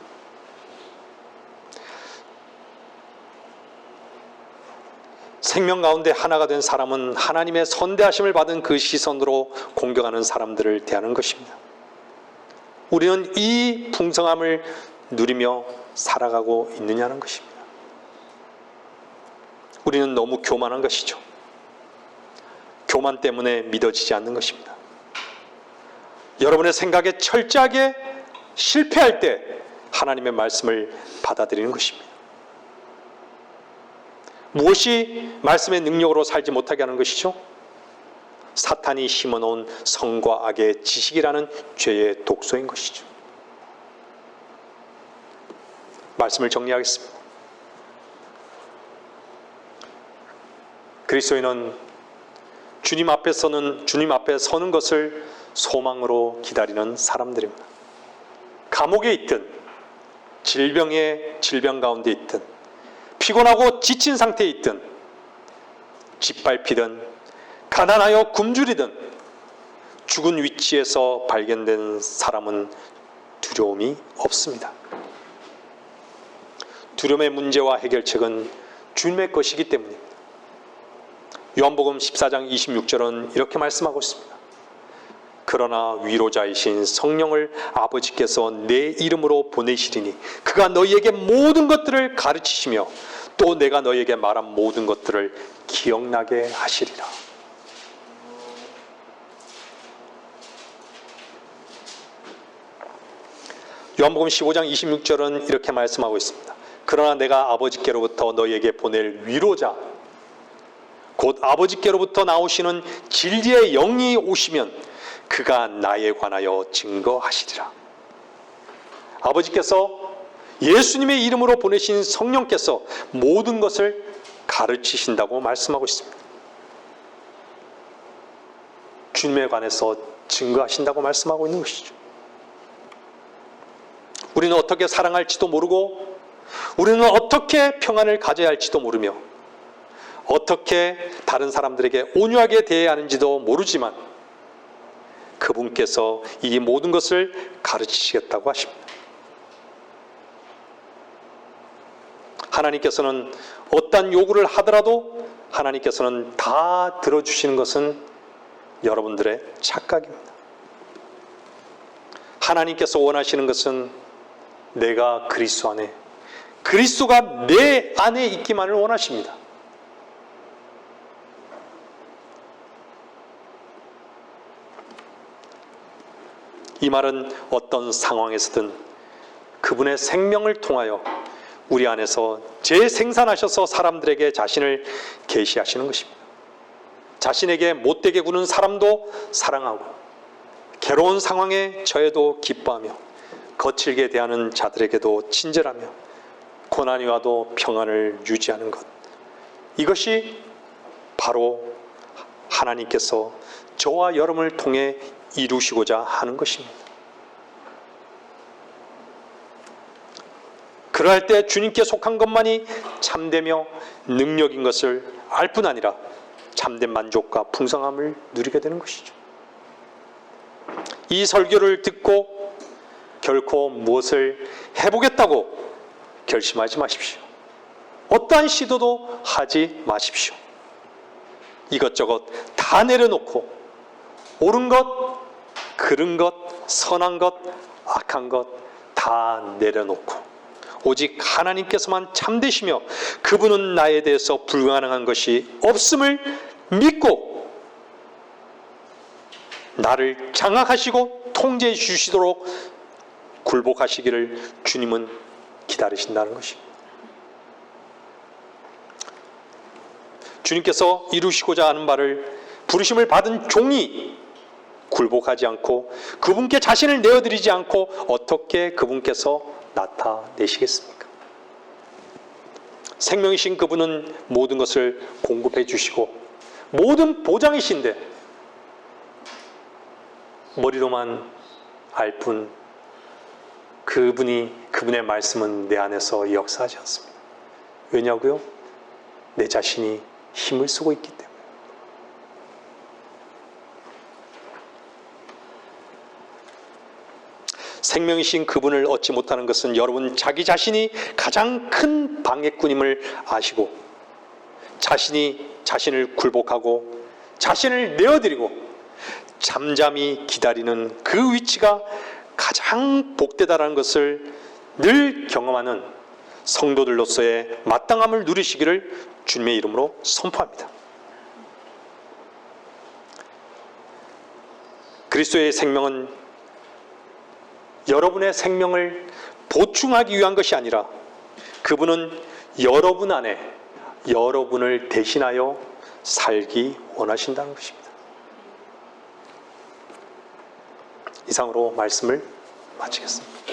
생명 가운데 하나가 된 사람은 하나님의 선대하심을 받은 그 시선으로 공격하는 사람들을 대하는 것입니다. 우리는 이 풍성함을 누리며 살아가고 있느냐는 것입니다. 우리는 너무 교만한 것이죠. 교만 때문에 믿어지지 않는 것입니다. 여러분의 생각에 철저하게 실패할 때 하나님의 말씀을 받아들이는 것입니다. 무엇이 말씀의 능력으로 살지 못하게 하는 것이죠? 사탄이 심어놓은 성과 악의 지식이라는 죄의 독소인 것이죠. 말씀을 정리하겠습니다. 그리스도인은 주님 앞에 서는 것을 소망으로 기다리는 사람들입니다. 감옥에 있든 질병 가운데 있든 피곤하고 지친 상태에 있든 짓밟히든 가난하여 굶주리든 죽은 위치에서 발견된 사람은 두려움이 없습니다. 두려움의 문제와 해결책은 주님의 것이기 때문입니다. 요한복음 14장 26절은 이렇게 말씀하고 있습니다. 그러나 위로자이신 성령을 아버지께서 내 이름으로 보내시리니 그가 너희에게 모든 것들을 가르치시며 또 내가 너에게 말한 모든 것들을 기억나게 하시리라. 요한복음 15장 26절은 이렇게 말씀하고 있습니다. 그러나 내가 아버지께로부터 너희에게 보낼 위로자, 곧 아버지께로부터 나오시는 진리의 영이 오시면 그가 나에 관하여 증거하시리라. 아버지께서 예수님의 이름으로 보내신 성령께서 모든 것을 가르치신다고 말씀하고 있습니다. 주님에 관해서 증거하신다고 말씀하고 있는 것이죠. 우리는 어떻게 사랑할지도 모르고, 우리는 어떻게 평안을 가져야 할지도 모르며, 어떻게 다른 사람들에게 온유하게 대해야 하는지도 모르지만 그분께서 이 모든 것을 가르치시겠다고 하십니다. 하나님께서는 어떠한 요구를 하더라도 하나님께서는 다 들어주시는 것은 여러분들의 착각입니다. 하나님께서 원하시는 것은 내가 그리스도 안에, 그리스도가 내 안에 있기만을 원하십니다. 이 말은 어떤 상황에서든 그분의 생명을 통하여 우리 안에서 재생산하셔서 사람들에게 자신을 계시하시는 것입니다. 자신에게 못되게 구는 사람도 사랑하고, 괴로운 상황에 처해도 기뻐하며, 거칠게 대하는 자들에게도 친절하며, 고난이 와도 평안을 유지하는 것, 이것이 바로 하나님께서 저와 여러분을 통해 이루시고자 하는 것입니다. 그러할 때 주님께 속한 것만이 참되며 능력인 것을 알 뿐 아니라 참된 만족과 풍성함을 누리게 되는 것이죠. 이 설교를 듣고 결코 무엇을 해보겠다고 결심하지 마십시오. 어떠한 시도도 하지 마십시오. 이것저것 다 내려놓고 옳은 것, 그른 것, 선한 것, 악한 것 다 내려놓고 오직 하나님께서만 참되시며 그분은 나에 대해서 불가능한 것이 없음을 믿고 나를 장악하시고 통제해 주시도록 굴복하시기를 주님은 기다리신다는 것입니다. 주님께서 이루시고자 하는 바를 부르심을 받은 종이 굴복하지 않고 그분께 자신을 내어드리지 않고 어떻게 그분께서 나타내시겠습니까? 생명이신 그분은 모든 것을 공급해 주시고 모든 보장이신데 머리로만 알 뿐 그분의 말씀은 내 안에서 역사하지 않습니다. 왜냐고요? 내 자신이 힘을 쓰고 있기 때문에. 생명이신 그분을 얻지 못하는 것은 여러분 자기 자신이 가장 큰 방해꾼임을 아시고 자신이 자신을 굴복하고 자신을 내어드리고 잠잠히 기다리는 그 위치가 가장 복되다라는 것을 늘 경험하는 성도들로서의 마땅함을 누리시기를 주님의 이름으로 선포합니다. 그리스도의 생명은 여러분의 생명을 보충하기 위한 것이 아니라 그분은 여러분 안에 여러분을 대신하여 살기 원하신다는 것입니다. 이상으로 말씀을 마치겠습니다.